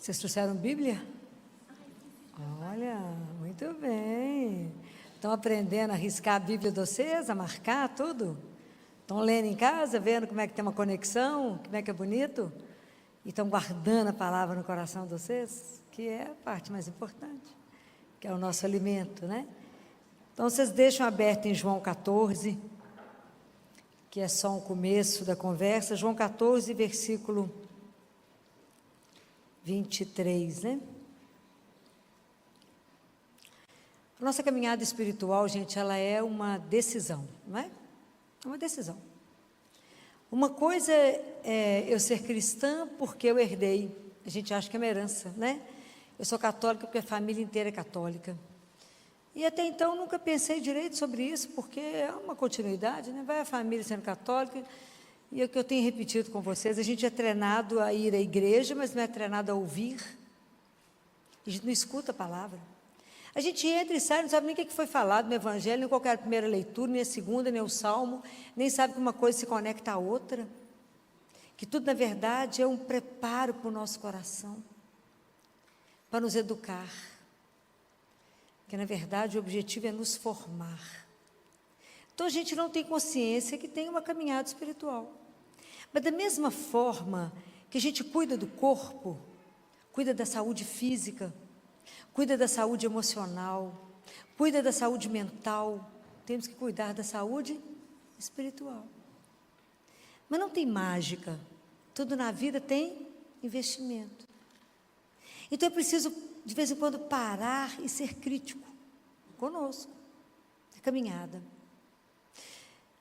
Vocês trouxeram Bíblia? Olha, muito bem. Estão aprendendo a riscar a Bíblia de vocês, a marcar tudo? Estão lendo em casa, vendo como é que tem uma conexão, como é que é bonito? E estão guardando a palavra no coração de vocês, que é a parte mais importante, que é o nosso alimento, né? Então, vocês deixam aberto em João 14, que é só um começo da conversa, João 14, versículo 23, né? A nossa caminhada espiritual, gente, ela é uma decisão, não é? É uma decisão. Uma coisa é eu ser cristã porque eu herdei, a gente acha que é uma herança, né? Eu sou católica porque a família inteira é católica. E até então nunca pensei direito sobre isso, porque é uma continuidade, né? Vai a família sendo católica, e é o que eu tenho repetido com vocês, a gente é treinado a ir à igreja, mas não é treinado a ouvir. A gente não escuta a palavra. A gente entra e sai, não sabe nem o que foi falado no Evangelho, nem qual é a primeira leitura, nem a segunda, nem o Salmo, nem sabe que uma coisa se conecta à outra. Que tudo, na verdade, é um preparo para o nosso coração, para nos educar. Que, na verdade, o objetivo é nos formar. Então, a gente não tem consciência que tem uma caminhada espiritual. Mas, da mesma forma que a gente cuida do corpo, cuida da saúde física, cuida da saúde emocional, cuida da saúde mental, temos que cuidar da saúde espiritual. Mas não tem mágica, tudo na vida tem investimento. Então é preciso, de vez em quando, parar e ser crítico conosco, na caminhada.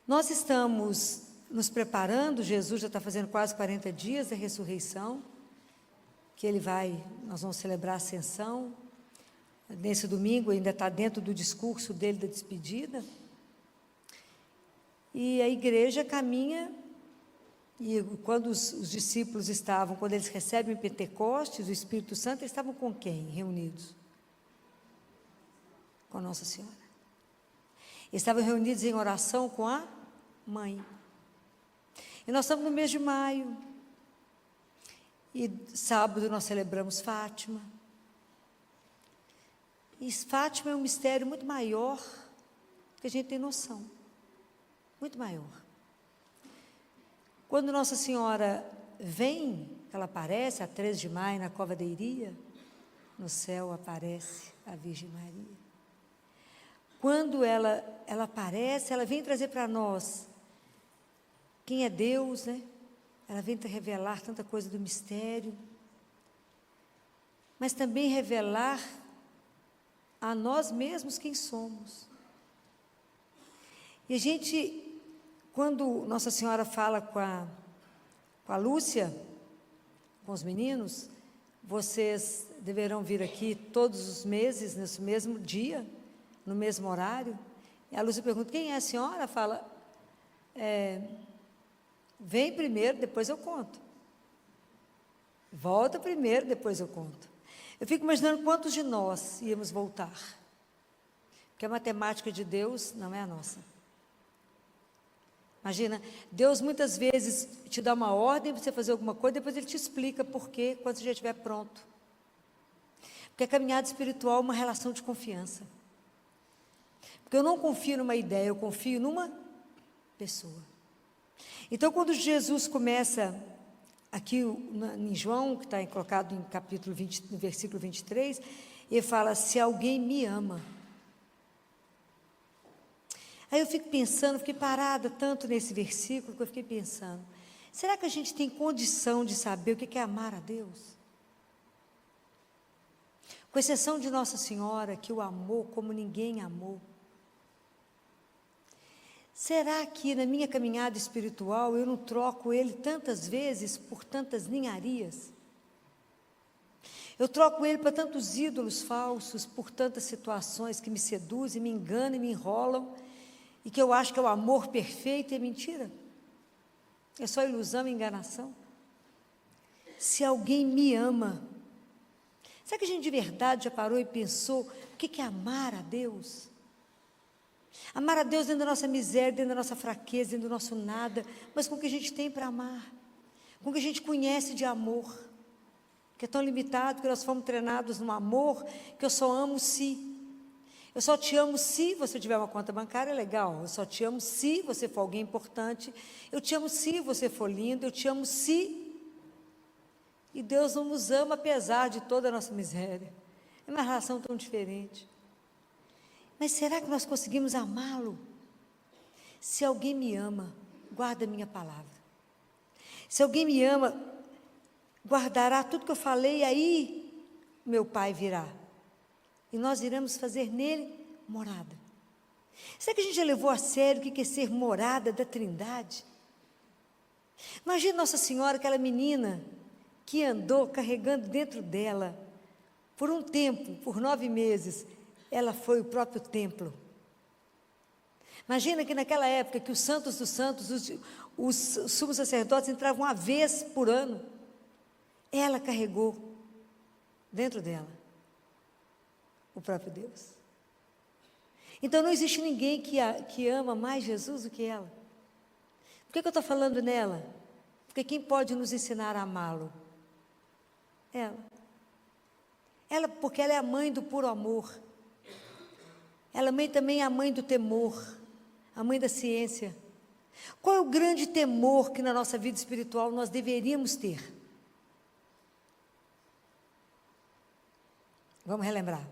Nós estamos nos preparando, Jesus já está fazendo quase 40 dias da ressurreição, que nós vamos celebrar a ascensão. Nesse domingo ainda está dentro do discurso dele da despedida. E a igreja caminha, e quando os discípulos quando eles recebem Pentecostes, o Espírito Santo, eles estavam com quem reunidos? Com Nossa Senhora. Eles estavam reunidos em oração com a mãe. E nós estamos no mês de maio. E sábado nós celebramos Fátima. E Fátima é um mistério muito maior do que a gente tem noção. Muito maior. Quando Nossa Senhora vem, ela aparece a 13 de maio na Cova da Iria, no céu aparece a Virgem Maria. Quando ela aparece, ela vem trazer para nós quem é Deus, né? Ela vem revelar tanta coisa do mistério, mas também revelar a nós mesmos quem somos. E a gente, quando Nossa Senhora fala com a Lúcia, com os meninos, vocês deverão vir aqui todos os meses, nesse mesmo dia, no mesmo horário. E a Lúcia pergunta, quem é a senhora? Fala, vem primeiro, depois eu conto. Volta primeiro, depois eu conto. Eu fico imaginando quantos de nós íamos voltar. Porque a matemática de Deus não é a nossa. Imagina, Deus muitas vezes te dá uma ordem para você fazer alguma coisa, depois Ele te explica por quê, quando você já estiver pronto. Porque a caminhada espiritual é uma relação de confiança. Porque eu não confio numa ideia, eu confio numa pessoa. Então, quando Jesus começa, aqui em João, que está colocado em capítulo 20, no versículo 23, ele fala, se alguém me ama. Aí eu fiquei parada tanto nesse versículo, que eu fiquei pensando, será que a gente tem condição de saber o que é amar a Deus? Com exceção de Nossa Senhora, que o amou como ninguém amou. Será que na minha caminhada espiritual eu não troco Ele tantas vezes por tantas ninharias? Eu troco Ele para tantos ídolos falsos, por tantas situações que me seduzem, me enganam e me enrolam, e que eu acho que é o amor perfeito e é mentira? É só ilusão e enganação? Se alguém me ama, será que a gente de verdade já parou e pensou o que é amar a Deus? Amar a Deus dentro da nossa miséria, dentro da nossa fraqueza, dentro do nosso nada, mas com o que a gente tem para amar, com o que a gente conhece de amor. que é tão limitado, que nós fomos treinados no amor, que eu só amo se. Eu só te amo se você tiver uma conta bancária legal. Eu só te amo se você for alguém importante. Eu te amo se você for lindo. Eu te amo se. E Deus não nos ama apesar de toda a nossa miséria. É uma relação tão diferente. Mas será que nós conseguimos amá-lo? Se alguém me ama, guarda a minha palavra. Se alguém me ama, guardará tudo que eu falei, aí meu Pai virá. E nós iremos fazer nele morada. Será que a gente já levou a sério o que é ser morada da Trindade? Imagina Nossa Senhora, aquela menina que andou carregando dentro dela, por um tempo, por 9 meses, ela foi o próprio templo. Imagina que naquela época que os santos dos santos, os sumos sacerdotes entravam uma vez por ano, ela carregou dentro dela o próprio Deus. Então não existe ninguém que ama mais Jesus do que ela. Por que eu estou falando nela? Porque quem pode nos ensinar a amá-lo? Ela, porque ela é a mãe do puro amor. Ela também é a mãe do temor, a mãe da ciência. Qual é o grande temor que na nossa vida espiritual nós deveríamos ter? Vamos relembrar.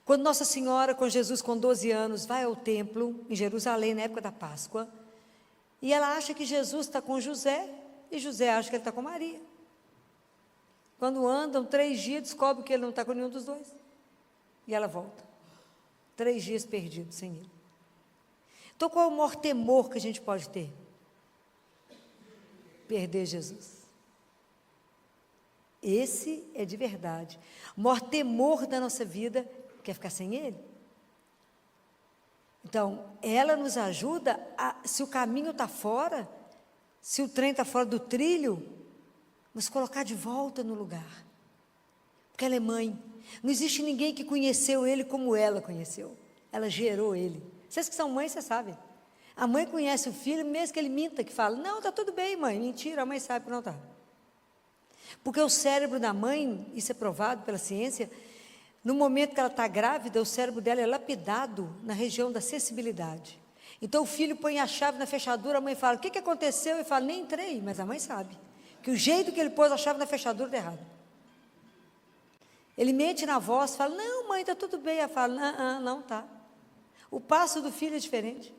Quando Nossa Senhora, com Jesus com 12 anos, vai ao templo, em Jerusalém, na época da Páscoa, e ela acha que Jesus está com José, e José acha que ele está com Maria. Quando andam 3 dias, descobre que ele não está com nenhum dos dois. E ela volta. 3 dias perdidos sem ele. Então, qual é o maior temor que a gente pode ter? Perder Jesus. Esse é de verdade. O maior temor da nossa vida quer ficar sem ele. Então, ela nos ajuda se o caminho está fora, se o trem está fora do trilho, nos colocar de volta no lugar. Porque ela é mãe. Não existe ninguém que conheceu ele como ela conheceu. Ela gerou ele. Vocês que são mães, vocês sabem. A mãe conhece o filho, mesmo que ele minta, que fala, não, está tudo bem, mãe. Mentira, a mãe sabe que não está. Porque o cérebro da mãe, isso é provado pela ciência, no momento que ela está grávida, o cérebro dela é lapidado na região da sensibilidade. Então o filho põe a chave na fechadura, a mãe fala, o que aconteceu? Ele fala, nem entrei, mas a mãe sabe. Que o jeito que ele pôs a chave na fechadura está errado. Ele mente na voz, fala, não mãe, está tudo bem. Ela fala, não está. O passo do filho é diferente.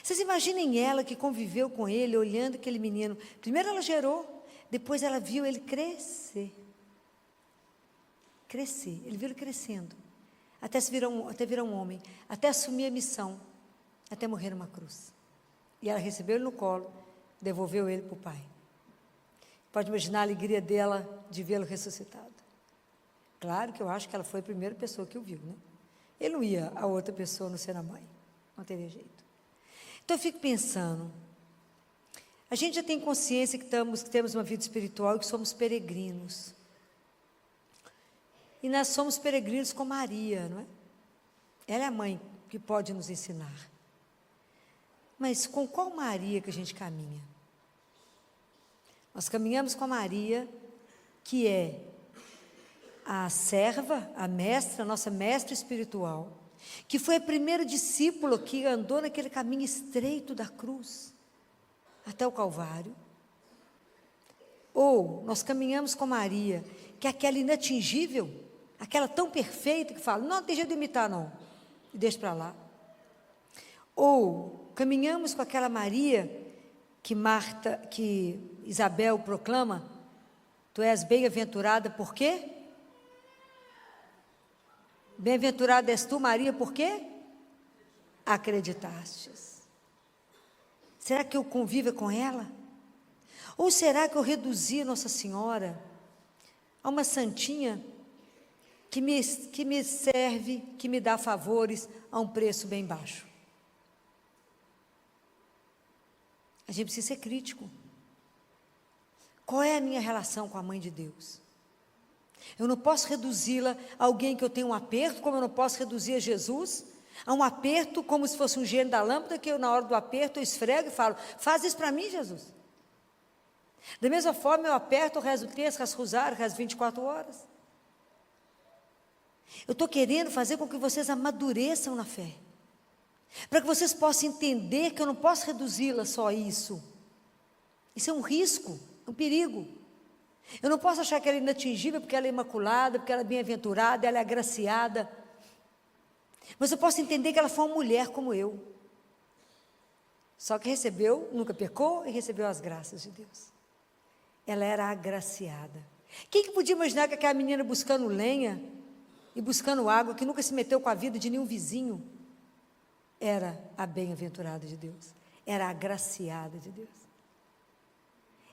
Vocês imaginem ela que conviveu com ele, olhando aquele menino. Primeiro ela gerou, depois ela viu ele crescer. Ele viu ele crescendo, até virar um homem, até assumir a missão, até morrer numa cruz. E ela recebeu ele no colo, devolveu ele para o pai. Pode imaginar a alegria dela de vê-lo ressuscitado. Claro que eu acho que ela foi a primeira pessoa que o viu, né? Ele não ia a outra pessoa não ser a mãe, não teria jeito. Então eu fico pensando, a gente já tem consciência que temos uma vida espiritual e que somos peregrinos. E nós somos peregrinos com Maria, não é? Ela é a mãe que pode nos ensinar. Mas com qual Maria que a gente caminha? Nós caminhamos com a Maria, que é a serva, a mestra, a nossa mestra espiritual, que foi a primeira discípula que andou naquele caminho estreito da cruz, até o Calvário. Ou nós caminhamos com Maria, que é aquela inatingível, aquela tão perfeita que fala, não tem jeito de imitar não, e deixa para lá. Ou caminhamos com aquela Maria que Isabel proclama, tu és bem-aventurada por quê? Bem-aventurada és tu, Maria, por quê? Acreditastes. Será que eu convivo com ela? Ou será que eu reduzi Nossa Senhora a uma santinha que me serve, que me dá favores a um preço bem baixo? A gente precisa ser crítico. Qual é a minha relação com a Mãe de Deus? Eu não posso reduzi-la a alguém que eu tenho um aperto, como eu não posso reduzir a Jesus a um aperto como se fosse um gênio da lâmpada, que eu na hora do aperto eu esfrego e falo, faz isso para mim, Jesus. Da mesma forma, eu aperto, rezo o texto, rezo o rosário, rezo 24 horas. Eu estou querendo fazer com que vocês amadureçam na fé, para que vocês possam entender que eu não posso reduzi-la só a isso. Isso é um risco, um perigo. Eu não posso achar que ela é inatingível porque ela é imaculada, porque ela é bem-aventurada, ela é agraciada. Mas eu posso entender que ela foi uma mulher como eu. Só que recebeu, nunca pecou e recebeu as graças de Deus. Ela era agraciada. Quem que podia imaginar que aquela menina buscando lenha e buscando água, que nunca se meteu com a vida de nenhum vizinho, era a bem-aventurada de Deus, era a agraciada de Deus.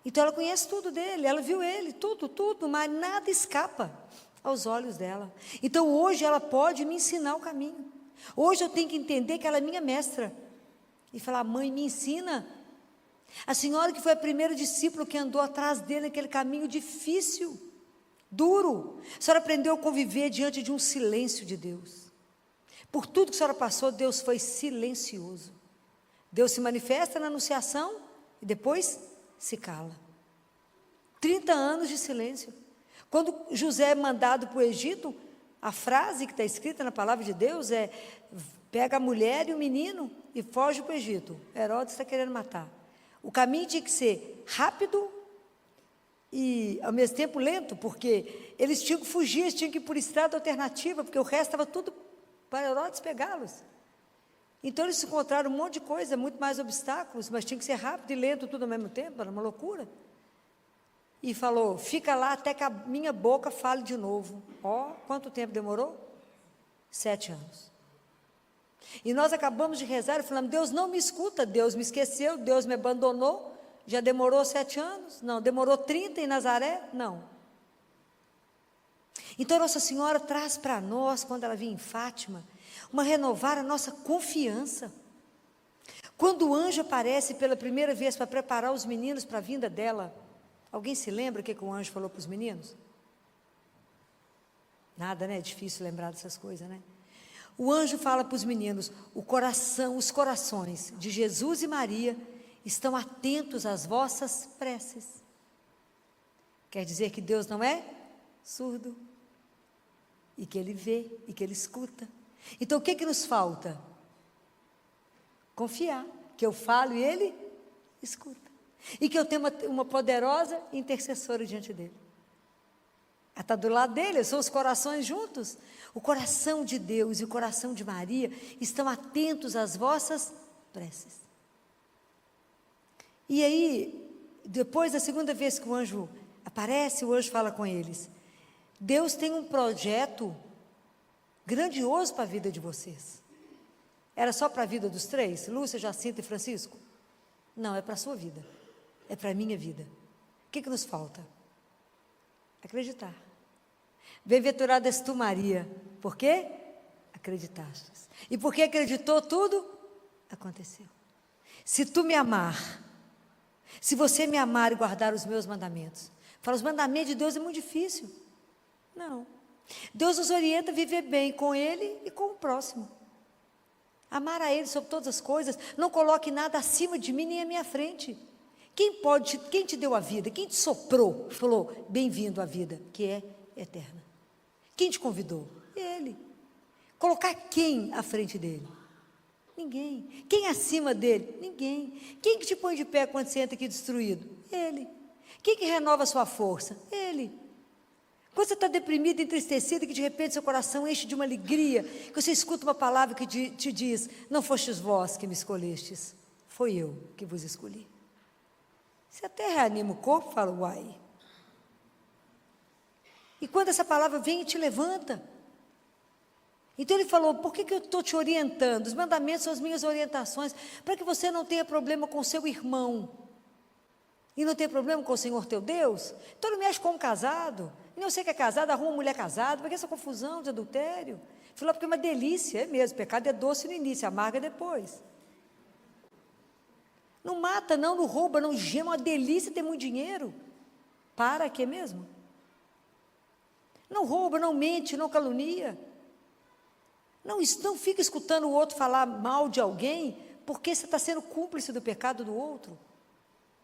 Então ela conhece tudo dele, ela viu ele, tudo, mas nada escapa aos olhos dela. Então hoje ela pode me ensinar o caminho. Hoje eu tenho que entender que ela é minha mestra e falar: mãe, me ensina. A senhora que foi a primeira discípula que andou atrás dele naquele caminho difícil, duro, a senhora aprendeu a conviver diante de um silêncio de Deus. Por tudo que a senhora passou, Deus foi silencioso. Deus se manifesta na anunciação e depois se cala. 30 anos de silêncio. Quando José é mandado para o Egito, a frase que está escrita na palavra de Deus é: pega a mulher e o menino e foge para o Egito. Herodes está querendo matar. O caminho tinha que ser rápido e ao mesmo tempo lento, porque eles tinham que fugir, eles tinham que ir por estrada alternativa, porque o resto estava tudo para Herodes pegá-los. Então eles encontraram um monte de coisa, muito mais obstáculos, mas tinha que ser rápido e lento tudo ao mesmo tempo, era uma loucura. E falou: fica lá até que a minha boca fale de novo. Quanto tempo demorou? 7 anos. E nós acabamos de rezar e falamos: Deus não me escuta, Deus me esqueceu, Deus me abandonou. Já demorou 7 anos? Não. Demorou 30 em Nazaré? Não. Então Nossa Senhora traz para nós, quando ela vem em Fátima, renovar a nossa confiança. Quando o anjo aparece pela primeira vez para preparar os meninos para a vinda dela, alguém se lembra o que o anjo falou para os meninos? Nada, né? É difícil lembrar dessas coisas, né? O anjo fala para os meninos: os corações de Jesus e Maria estão atentos às vossas preces. Quer dizer que Deus não é surdo, e que Ele vê, e que Ele escuta. Então o que nos falta? Confiar, que eu falo e Ele escuta, e que eu tenho uma poderosa intercessora diante dEle. Ela está do lado dele, são os corações juntos. O coração de Deus e o coração de Maria estão atentos às vossas preces. E aí, depois da segunda vez que o anjo aparece, o anjo fala com eles: Deus tem um projeto grandioso para a vida de vocês. Era só para a vida dos 3, Lúcia, Jacinta e Francisco? Não, é para a sua vida, é para a minha vida. O que nos falta? Acreditar. Bem-aventurada és tu, Maria, por quê? Acreditastes. E porque acreditou, tudo aconteceu. Se tu me amar, se você me amar e guardar os meus mandamentos. Fala, os mandamentos de Deus é muito difícil. Não. Deus nos orienta a viver bem com Ele e com o próximo. Amar a Ele sobre todas as coisas. Não coloque nada acima de mim nem à minha frente. Quem te deu a vida? Quem te soprou? Falou, bem-vindo à vida, que é eterna. Quem te convidou? Ele. Colocar quem à frente dele? Ninguém. Quem acima dele? Ninguém. Quem que te põe de pé quando você entra aqui destruído? Ele. Quem que renova a sua força? Ele. Quando você está deprimido, entristecido, que de repente seu coração enche de uma alegria, que você escuta uma palavra que te diz: não fostes vós que me escolhestes, foi eu que vos escolhi. Você até reanima o corpo e fala: uai. E quando essa palavra vem e te levanta. Então ele falou: por que eu estou te orientando? Os mandamentos são as minhas orientações, para que você não tenha problema com o seu irmão, e não tenha problema com o Senhor teu Deus. Então não mexe com um casado, nem você que é casado, arruma uma mulher casada, para que essa confusão de adultério? Ele falou: porque é uma delícia, é mesmo, pecado é doce no início, amarga depois. Não mata, não rouba, não gema, é uma delícia ter muito dinheiro. Para quê mesmo? Não rouba, não mente, não calunia. Não fica escutando o outro falar mal de alguém, porque você está sendo cúmplice do pecado do outro.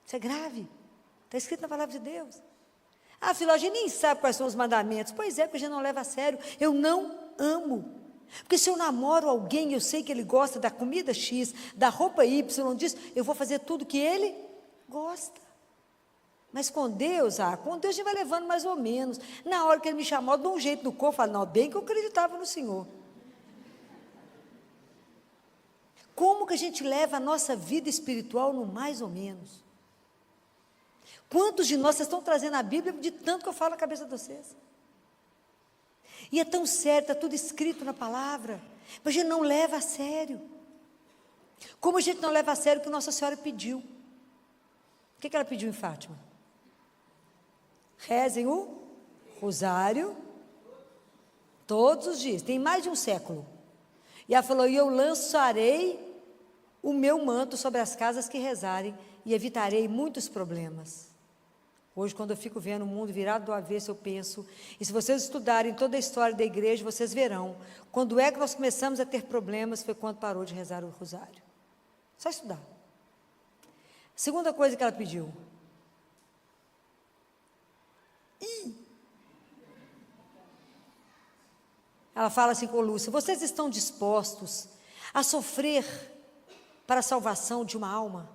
Isso é grave, Está escrito na palavra de Deus. Ah, filho, a gente nem sabe quais são os mandamentos. Pois é, porque a gente não leva a sério. Eu não amo. Porque se eu namoro alguém, eu sei que ele gosta da comida X, da roupa Y, disso, eu vou fazer tudo que ele gosta. Mas com Deus a gente vai levando mais ou menos. Na hora que ele me chamou, eu dou um jeito no corpo, eu falo, não, bem que eu acreditava no Senhor. Como que a gente leva a nossa vida espiritual no mais ou menos? Quantos de nós estão trazendo a Bíblia de tanto que eu falo na cabeça de vocês? E é tão sério, está tudo escrito na palavra, mas a gente não leva a sério. Como a gente não leva a sério o que Nossa Senhora pediu? O que ela pediu em Fátima? Rezem o rosário todos os dias, tem mais de um século. E ela falou, e eu lançarei o meu manto sobre as casas que rezarem e evitarei muitos problemas. Hoje, quando eu fico vendo o mundo virado do avesso, eu penso, e se vocês estudarem toda a história da igreja, vocês verão, quando é que nós começamos a ter problemas, foi quando parou de rezar o rosário. Só estudar. Segunda coisa que ela pediu. Ela fala assim com Lúcia, vocês estão dispostos a sofrer para a salvação de uma alma?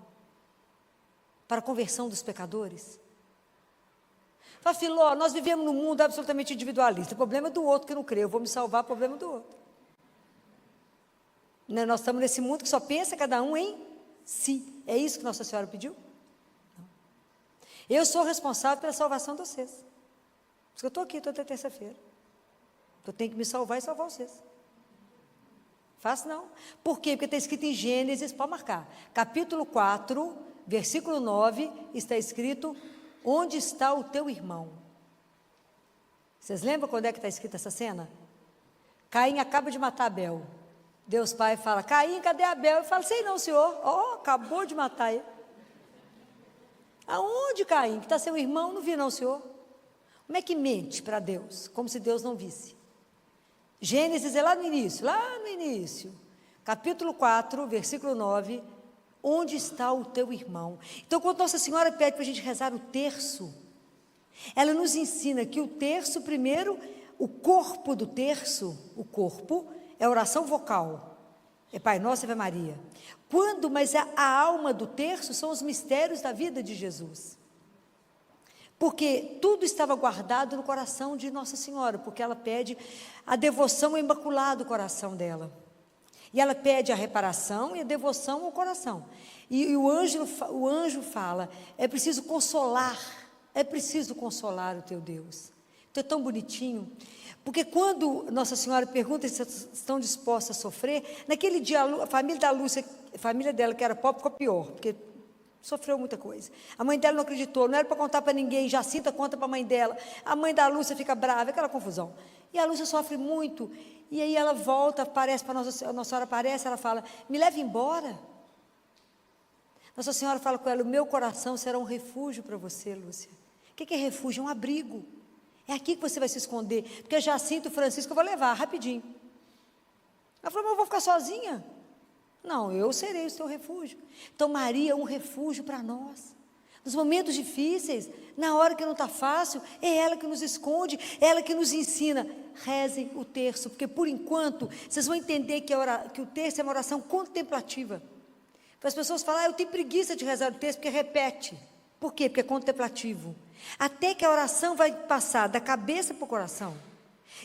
Para a conversão dos pecadores? Fala, Filó, nós vivemos num mundo absolutamente individualista. O problema é do outro que não crê. Eu vou me salvar, o problema é do outro. Né? Nós estamos nesse mundo que só pensa cada um em si. É isso que Nossa Senhora pediu? Não. Eu sou responsável pela salvação de vocês. Por isso que eu estou aqui toda terça-feira. Eu tenho que me salvar e salvar vocês. Fácil não. Por quê? Porque está escrito em Gênesis, pode marcar. Capítulo 4, versículo 9, está escrito... Onde está o teu irmão? Vocês lembram quando é que está escrita essa cena? Caim acaba de matar Abel. Deus Pai fala, Caim, cadê Abel? Eu falo, sei não, senhor. Acabou de matar ele. Aonde, Caim? Que está seu irmão? Não vi não, senhor. Como é que mente para Deus? Como se Deus não visse. Gênesis é lá no início. Capítulo 4, versículo 9. Onde está o teu irmão? Então, quando Nossa Senhora pede para a gente rezar o terço, ela nos ensina que o terço, primeiro, o corpo do terço, o corpo, é oração vocal. É Pai Nosso e Ave Maria. Mas a alma do terço são os mistérios da vida de Jesus. Porque tudo estava guardado no coração de Nossa Senhora, porque ela pede a devoção ao imaculado coração dela. E ela pede a reparação e a devoção ao coração. E o anjo fala, é preciso consolar o teu Deus. Então é tão bonitinho, porque quando Nossa Senhora pergunta se estão dispostos a sofrer, naquele dia a família da Lúcia, a família dela que era pobre, ficou pior, porque sofreu muita coisa. A mãe dela não acreditou, não era para contar para ninguém, Jacinta conta para a mãe dela, a mãe da Lúcia fica brava, aquela confusão. E a Lúcia sofre muito, e aí ela volta, aparece para Nossa Senhora, aparece, ela fala, me leve embora. Nossa Senhora fala com ela, o meu coração será um refúgio para você, Lúcia. O que é refúgio? É um abrigo. É aqui que você vai se esconder, porque Jacinto e Francisco eu vou levar, rapidinho. Ela falou, mas eu vou ficar sozinha? Não, eu serei o seu refúgio. Então Maria é um refúgio para nós. Nos momentos difíceis, na hora que não está fácil, é ela que nos esconde, é ela que nos ensina. Rezem o terço, porque por enquanto, vocês vão entender que o terço é uma oração contemplativa. As pessoas falam, eu tenho preguiça de rezar o terço, porque repete. Por quê? Porque é contemplativo. Até que a oração vai passar da cabeça para o coração.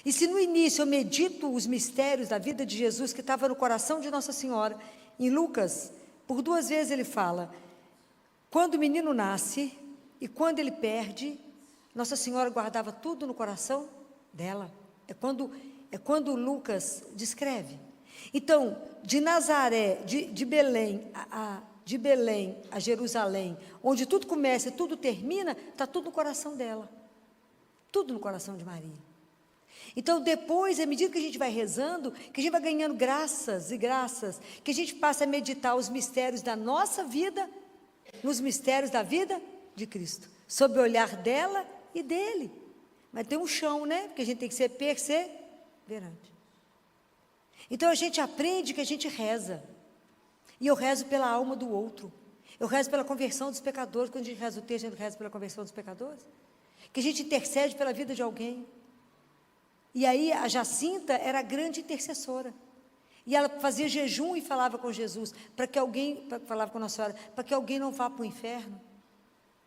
E se no início eu medito os mistérios da vida de Jesus, que estava no coração de Nossa Senhora, em Lucas, por 2 vezes ele fala, quando o menino nasce e quando ele perde, Nossa Senhora guardava tudo no coração dela. É quando Lucas descreve. Então, de Nazaré, de Belém a Jerusalém, onde tudo começa e tudo termina, está tudo no coração dela. Tudo no coração de Maria. Então, depois, à medida que a gente vai rezando, que a gente vai ganhando graças e graças, que a gente passa a meditar os mistérios da nossa vida, nos mistérios da vida de Cristo, sob o olhar dela e dele. Mas tem um chão, né? Porque a gente tem que ser perseverante. Então, a gente aprende que a gente reza. E eu rezo pela alma do outro. Eu rezo pela conversão dos pecadores. Quando a gente reza o texto, a gente reza pela conversão dos pecadores. Que a gente intercede pela vida de alguém. E aí a Jacinta era a grande intercessora. E ela fazia jejum e falava com Jesus, falava com Nossa Senhora, para que alguém não vá para o inferno.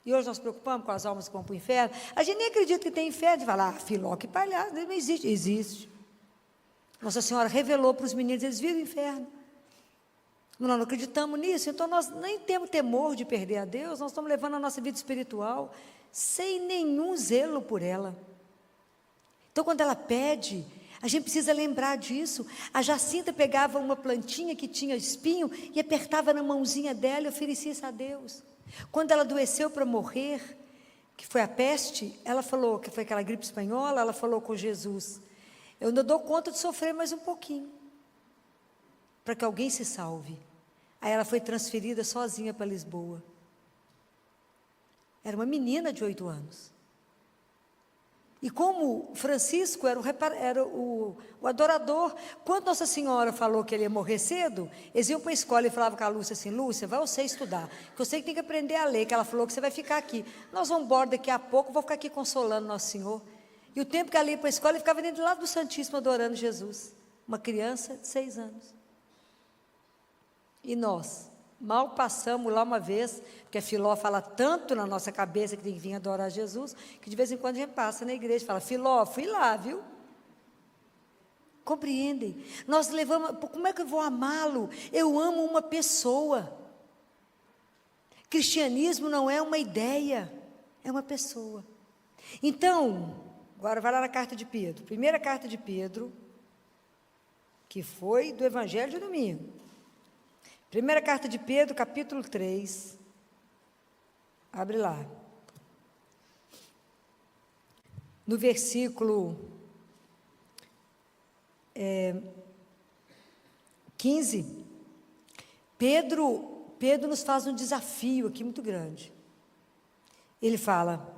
E hoje nós nos preocupamos com as almas que vão para o inferno. A gente nem acredita que tem inferno. Fala, Filó, que palhaço, não existe. Existe. Nossa Senhora revelou para os meninos, eles viram o inferno. Nós não acreditamos nisso, então nós nem temos temor de perder a Deus, nós estamos levando a nossa vida espiritual sem nenhum zelo por ela. Então, quando ela pede, a gente precisa lembrar disso. A Jacinta pegava uma plantinha que tinha espinho e apertava na mãozinha dela e oferecia isso a Deus. Quando ela adoeceu para morrer, que foi a peste, ela falou, que foi aquela gripe espanhola, ela falou com Jesus, eu ainda dou conta de sofrer mais um pouquinho, para que alguém se salve. Aí ela foi transferida sozinha para Lisboa. Era uma menina de 8 anos. E como Francisco era o adorador, quando Nossa Senhora falou que ele ia morrer cedo, eles iam para a escola e falavam com a Lúcia assim, Lúcia, vai você estudar, que eu sei que tem que aprender a ler, que ela falou que você vai ficar aqui. Nós vamos embora daqui a pouco, vou ficar aqui consolando Nosso Senhor. E o tempo que ela ia para a escola, ele ficava dentro do lado do Santíssimo adorando Jesus. Uma criança de 6 anos. E nós, mal passamos lá uma vez, porque a Filó fala tanto na nossa cabeça que tem que vir adorar Jesus, que de vez em quando a gente passa na igreja e fala, Filó, fui lá, viu? Compreendem? Nós levamos, como é que eu vou amá-lo? Eu amo uma pessoa. Cristianismo não é uma ideia, é uma pessoa. Então, agora vai lá na carta de Pedro, primeira carta de Pedro, que foi do Evangelho de domingo. Primeira carta de Pedro, capítulo 3. Abre lá. No versículo 15, Pedro nos faz um desafio aqui muito grande. Ele fala,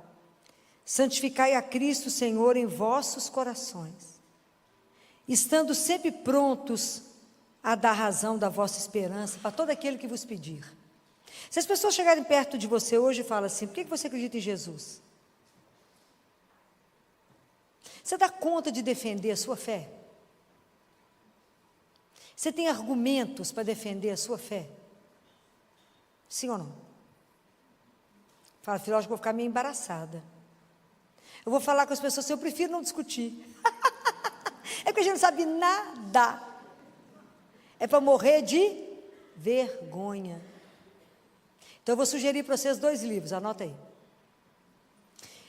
santificai a Cristo Senhor em vossos corações, estando sempre prontos a dar razão da vossa esperança para todo aquele que vos pedir. Se as pessoas chegarem perto de você hoje e falam assim, por que você acredita em Jesus? Você dá conta de defender a sua fé? Você tem argumentos para defender a sua fé? Sim ou não? Fala, filho, acho que vou ficar meio embaraçada. Eu vou falar com as pessoas assim, eu prefiro não discutir. É porque a gente não sabe nada. É para morrer de vergonha. Então eu vou sugerir para vocês 2 livros, anota aí.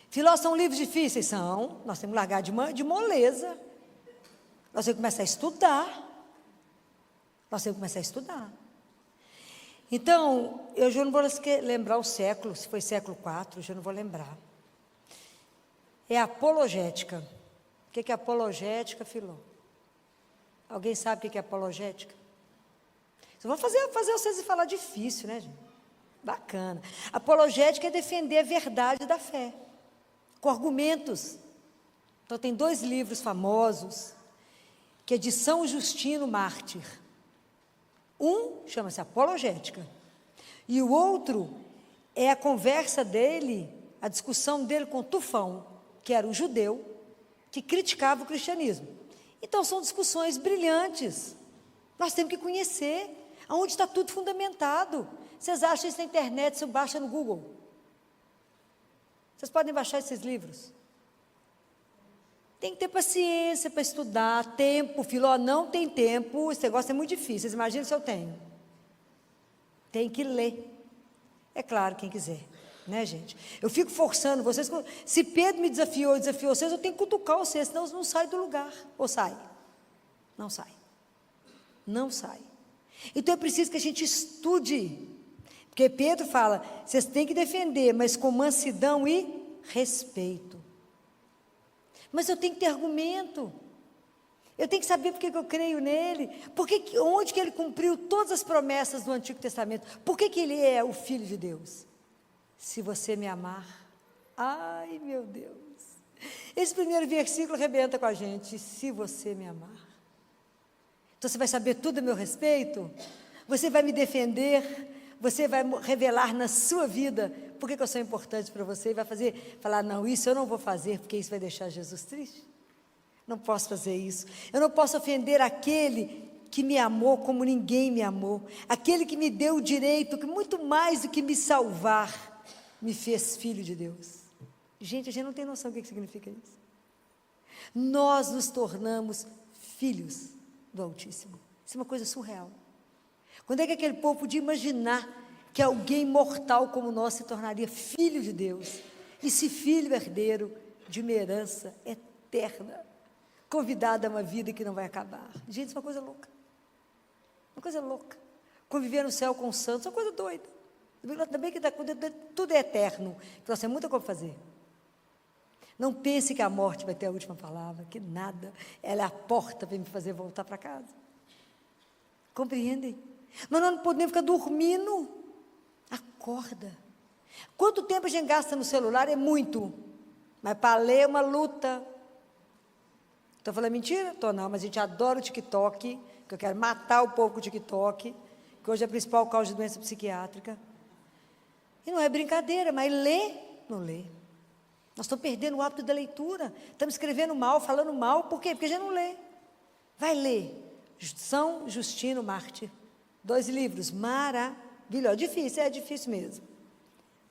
Filó, são livros difíceis? São. Nós temos que largar de moleza. Nós temos que começar a estudar. Então, eu já não vou lembrar o século, se foi século IV, eu já não vou lembrar. É apologética. O que é apologética, Filó? Alguém sabe o que é apologética? Vou fazer vocês falar difícil, né, gente? Bacana. Apologética é defender a verdade da fé, com argumentos. Então, tem 2 livros famosos, que é de São Justino Mártir. Um chama-se Apologética, e o outro é a conversa dele, a discussão dele com Tufão, que era um judeu, que criticava o cristianismo. Então, são discussões brilhantes. Nós temos que conhecer aonde está tudo fundamentado. Vocês acham isso na internet, você baixa no Google. Vocês podem baixar esses livros. Tem que ter paciência para estudar, tempo. Filó, não tem tempo, esse negócio é muito difícil. Vocês imaginam se eu tenho. Tem que ler. É claro, quem quiser. Né, gente? Eu fico forçando vocês. Se Pedro me desafiou vocês, eu tenho que cutucar vocês, senão não sai do lugar. Ou sai? Não sai. Não sai. Então é preciso que a gente estude, porque Pedro fala, vocês têm que defender, mas com mansidão e respeito. Mas eu tenho que ter argumento, eu tenho que saber porque que eu creio nele, onde que ele cumpriu todas as promessas do Antigo Testamento, por que ele é o Filho de Deus? Se você me amar, ai meu Deus, esse primeiro versículo arrebenta com a gente, se você me amar. Então você vai saber tudo a meu respeito? Você vai me defender? você vai revelar na sua vida por que eu sou importante para você, e vai falar, não, isso eu não vou fazer, porque isso vai deixar Jesus triste. Não posso fazer isso. Eu não posso ofender aquele que me amou como ninguém me amou, aquele que me deu o direito, que muito mais do que me salvar, me fez filho de Deus. Gente, a gente não tem noção do que significa isso. Nós nos tornamos filhos do Altíssimo. Isso é uma coisa surreal. Quando é que aquele povo podia imaginar que alguém mortal como nós se tornaria filho de Deus? E se filho herdeiro de uma herança eterna, convidado a uma vida que não vai acabar. Gente, isso é uma coisa louca. Uma coisa louca. Conviver no céu com os santos é uma coisa doida. Também que tudo é eterno, que nós temos muita coisa para fazer. Não pense que a morte vai ter a última palavra, que nada. Ela é a porta para me fazer voltar para casa. Compreendem? Nós não podemos ficar dormindo. Acorda. Quanto tempo a gente gasta no celular? É muito. Mas para ler é uma luta. Estou falando mentira? Estou não, mas a gente adora o TikTok, que eu quero matar o povo com o TikTok, que hoje é a principal causa de doença psiquiátrica. E não é brincadeira, mas lê, não lê. Nós estamos perdendo o hábito da leitura, estamos escrevendo mal, falando mal, por quê? Porque a gente não lê. Vai ler. São Justino Mártir, 2 livros, maravilhosos. É difícil mesmo.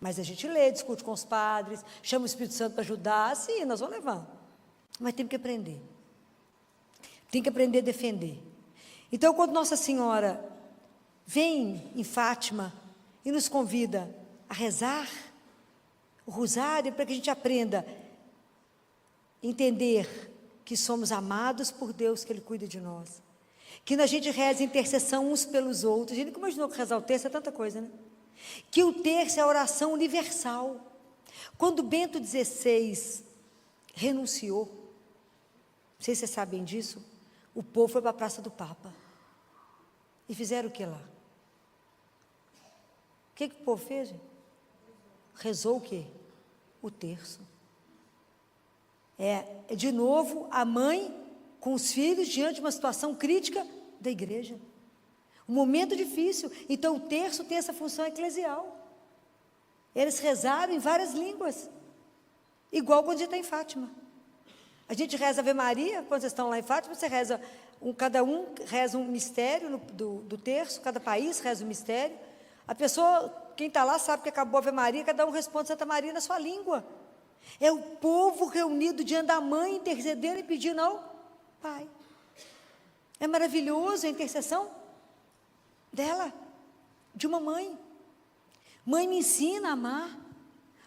Mas a gente lê, discute com os padres, chama o Espírito Santo para ajudar, sim, nós vamos levando. Mas temos que aprender. Tem que aprender a defender. Então, quando Nossa Senhora vem em Fátima e nos convida a rezar o rosário, para que a gente aprenda a entender que somos amados por Deus, que Ele cuida de nós. Que a gente reza intercessão uns pelos outros. A gente nunca imaginou que rezar o terço é tanta coisa, né? Que o terço é a oração universal. Quando Bento XVI renunciou, não sei se vocês sabem disso, o povo foi para a Praça do Papa. E fizeram o que lá? O que o povo fez, gente? Rezou o quê? O terço. É de novo a mãe com os filhos diante de uma situação crítica da igreja. Um momento difícil. Então o terço tem essa função eclesial. Eles rezaram em várias línguas. Igual quando a gente está em Fátima. A gente reza Ave Maria, quando vocês estão lá em Fátima, você reza, cada um reza um mistério do terço, cada país reza um mistério. A pessoa, quem está lá sabe que acabou a Ave Maria, cada um responde Santa Maria na sua língua. É o povo reunido diante da mãe, intercedendo e pedindo ao Pai. É maravilhoso a intercessão dela, de uma mãe. Mãe me ensina a amar.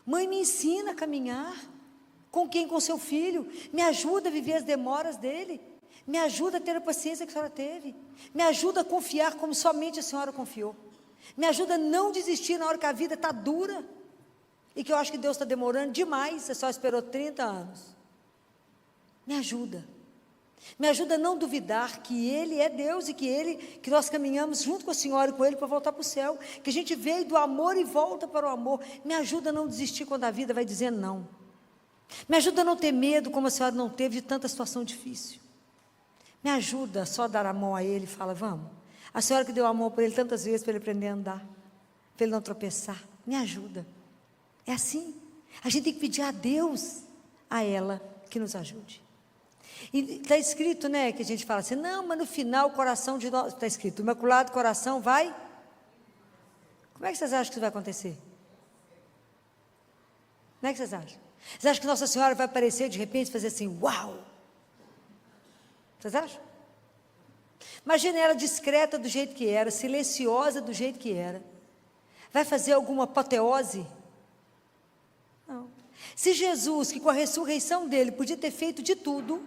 Mãe me ensina a caminhar. Com quem? Com seu filho. Me ajuda a viver as demoras dele. Me ajuda a ter a paciência que a senhora teve. Me ajuda a confiar como somente a senhora confiou. Me ajuda a não desistir na hora que a vida está dura. E que eu acho que Deus está demorando demais. Você só esperou 30 anos. Me ajuda. Me ajuda a não duvidar que Ele é Deus e que nós caminhamos junto com a senhora e com Ele para voltar para o céu. Que a gente veio do amor e volta para o amor. Me ajuda a não desistir quando a vida vai dizendo não. Me ajuda a não ter medo como a senhora não teve de tanta situação difícil. Me ajuda só a dar a mão a Ele e fala, vamos. A senhora que deu a mão para Ele tantas vezes para Ele aprender a andar, para Ele não tropeçar. Me ajuda. É assim. A gente tem que pedir a Deus, a ela, que nos ajude. E está escrito, né, que a gente fala assim, não, mas no final o coração de nós, está escrito, o Imaculado Coração vai. Como é que vocês acham que isso vai acontecer? Como é que vocês acham? Vocês acham que Nossa Senhora vai aparecer de repente e fazer assim, uau? Vocês acham? Imagina ela discreta do jeito que era, silenciosa do jeito que era. Vai fazer alguma apoteose? Não. Se Jesus, que com a ressurreição dele podia ter feito de tudo,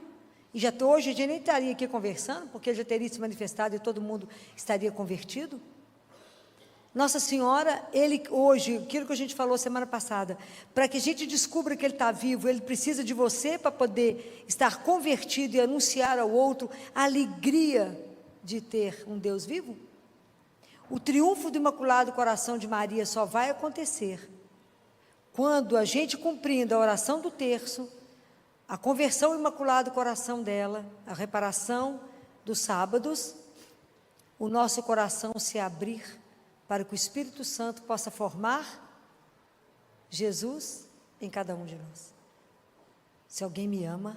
e já hoje a gente nem estaria aqui conversando, porque ele já teria se manifestado e todo mundo estaria convertido. Nossa Senhora, Ele hoje, aquilo que a gente falou semana passada, para que a gente descubra que Ele está vivo, Ele precisa de você para poder estar convertido e anunciar ao outro a alegria de ter um Deus vivo. O triunfo do Imaculado Coração de Maria só vai acontecer quando a gente cumprindo a oração do terço, a conversão ao Imaculado Coração dela, a reparação dos sábados, o nosso coração se abrir para que o Espírito Santo possa formar Jesus em cada um de nós. Se alguém me ama,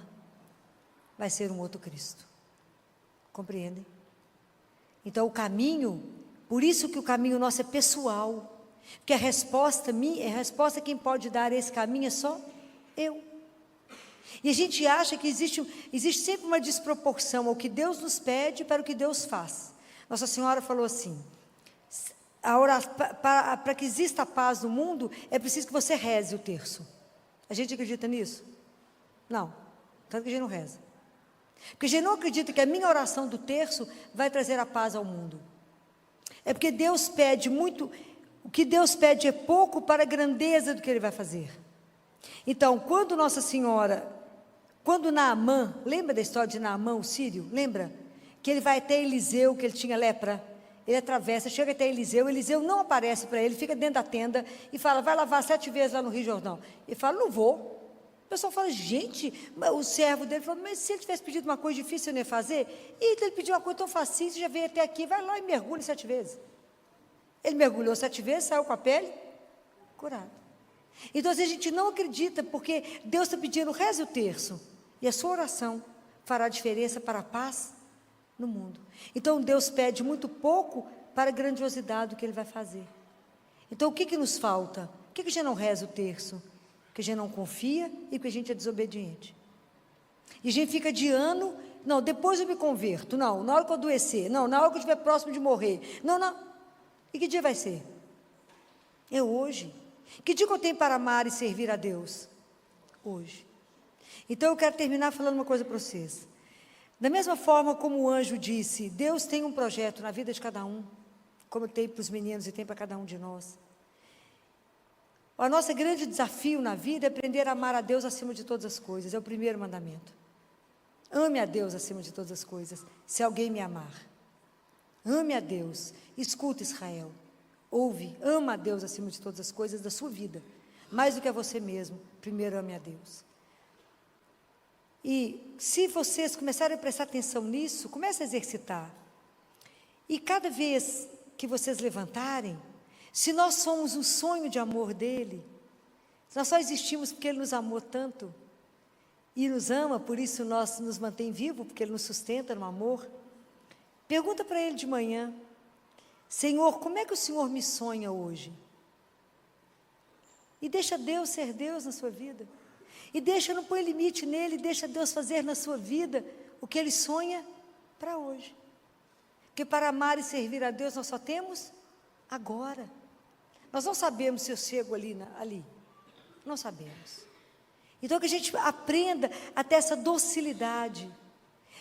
vai ser um outro Cristo. Compreendem? Então o caminho, por isso que o caminho nosso é pessoal, porque a resposta quem pode dar esse caminho é só eu. E a gente acha que existe sempre uma desproporção ao que Deus nos pede para o que Deus faz. Nossa Senhora falou assim: para que exista a paz no mundo, é preciso que você reze o terço. A gente acredita nisso? Não, tanto que a gente não reza. Porque a gente não acredita que a minha oração do terço vai trazer a paz ao mundo. É porque Deus pede muito, o que Deus pede é pouco para a grandeza do que Ele vai fazer. Então, quando Nossa Senhora, quando Naamã, lembra da história de Naamã, o sírio? Lembra? Que ele vai até Eliseu, que ele tinha lepra. Ele atravessa, chega até Eliseu. Eliseu não aparece para ele, fica dentro da tenda e fala: vai lavar 7 vezes lá no Rio Jordão. Ele fala: não vou. O pessoal fala: gente, o servo dele falou: mas se ele tivesse pedido uma coisa difícil, eu não ia fazer? E ele pediu uma coisa tão fácil, já veio até aqui, vai lá e mergulha 7 vezes. Ele mergulhou 7 vezes, saiu com a pele curada. Então, assim, a gente não acredita, porque Deus está pedindo: reze o terço, e a sua oração fará diferença para a paz no mundo. Então Deus pede muito pouco para a grandiosidade do que Ele vai fazer. Então o que nos falta? Por que a gente não reza o terço? Porque a gente não confia e porque a gente é desobediente. E a gente fica adiando: não, depois eu me converto, não, na hora que eu adoecer, não, na hora que eu estiver próximo de morrer, não. E que dia vai ser? É hoje. Que dia que eu tenho para amar e servir a Deus? Hoje. Então eu quero terminar falando uma coisa para vocês. Da mesma forma como o anjo disse, Deus tem um projeto na vida de cada um, como tem para os meninos e tem para cada um de nós. O nosso grande desafio na vida é aprender a amar a Deus acima de todas as coisas. É o primeiro mandamento. Ame a Deus acima de todas as coisas, se alguém me amar. Ame a Deus. Escuta, Israel. Ouve, ama a Deus acima de todas as coisas da sua vida. Mais do que a você mesmo. Primeiro ame a Deus. E se vocês começarem a prestar atenção nisso, comece a exercitar. E cada vez que vocês levantarem, se nós somos o sonho de amor dEle, se nós só existimos porque Ele nos amou tanto, e nos ama, por isso nós nos mantém vivos, porque Ele nos sustenta no amor, pergunta para Ele de manhã: Senhor, como é que o Senhor me sonha hoje? E deixa Deus ser Deus na sua vida. E não põe limite nele, deixa Deus fazer na sua vida o que Ele sonha para hoje. Porque para amar e servir a Deus nós só temos agora. Nós não sabemos se eu chego ali. Não sabemos. Então que a gente aprenda a ter essa docilidade.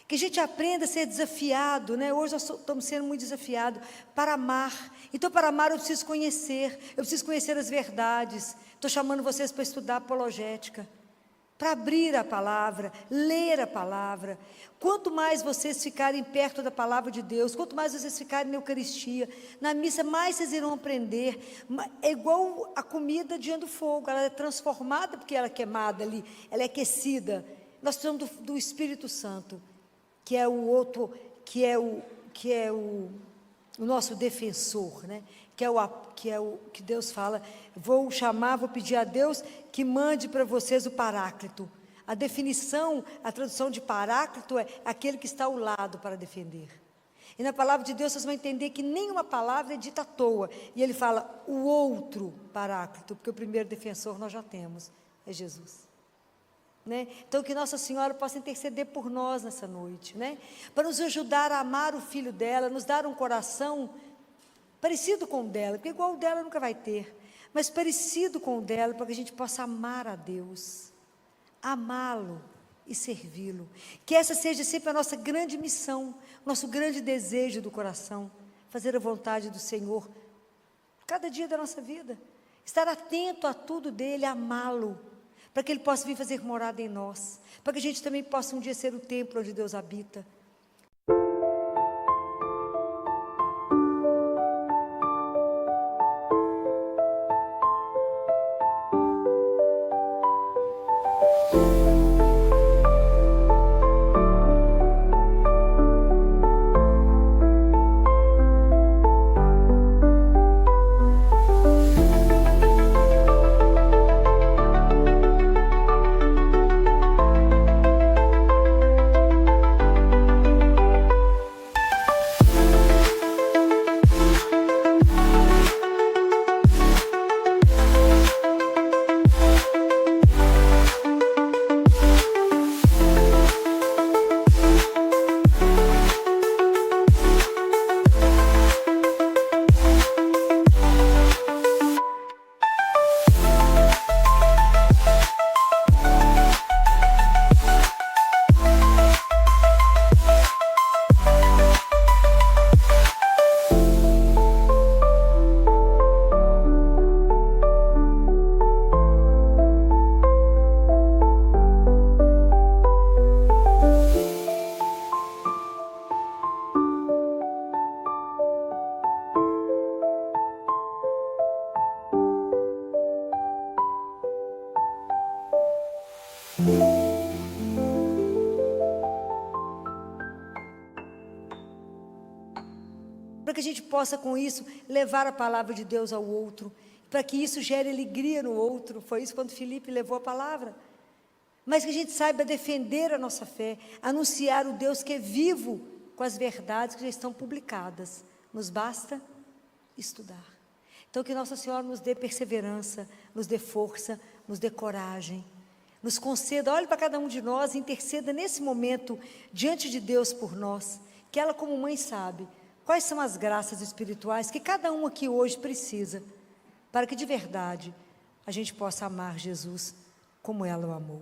Que a gente aprenda a ser desafiado, né? Hoje nós estamos sendo muito desafiados para amar. Então para amar eu preciso conhecer as verdades. Estou chamando vocês para estudar apologética, para abrir a palavra, ler a palavra. Quanto mais vocês ficarem perto da palavra de Deus, quanto mais vocês ficarem na Eucaristia, na missa, mais vocês irão aprender. É igual a comida diante do fogo, ela é transformada porque ela é queimada ali, ela é aquecida. Nós precisamos do Espírito Santo, que é o outro, que é o nosso defensor, né? Que Deus fala: vou pedir a Deus que mande para vocês o Paráclito. A definição, a tradução de Paráclito é aquele que está ao lado para defender. E na palavra de Deus vocês vão entender que nenhuma palavra é dita à toa. E ele fala o outro Paráclito, porque o primeiro defensor nós já temos, é Jesus. Né? Então que Nossa Senhora possa interceder por nós nessa noite, né? Para nos ajudar a amar o Filho dela, nos dar um coração parecido com o dela, porque igual o dela nunca vai ter, mas parecido com o dela, para que a gente possa amar a Deus, amá-lo e servi-lo. Que essa seja sempre a nossa grande missão, nosso grande desejo do coração, fazer a vontade do Senhor cada dia da nossa vida, estar atento a tudo dele, amá-lo, para que ele possa vir fazer morada em nós, para que a gente também possa um dia ser o templo onde Deus habita. para que a gente possa com isso levar a palavra de Deus ao outro, para que isso gere alegria no outro. Foi isso quando Filipe levou a palavra. Mas que a gente saiba defender a nossa fé, anunciar o Deus que é vivo com as verdades que já estão publicadas. Nos basta estudar. Então que Nossa Senhora nos dê perseverança, nos dê força, nos dê coragem, nos conceda, olhe para cada um de nós, interceda nesse momento diante de Deus por nós, que ela como mãe sabe quais são as graças espirituais que cada um aqui hoje precisa, para que de verdade a gente possa amar Jesus como ela o amou.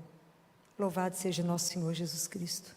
Louvado seja nosso Senhor Jesus Cristo.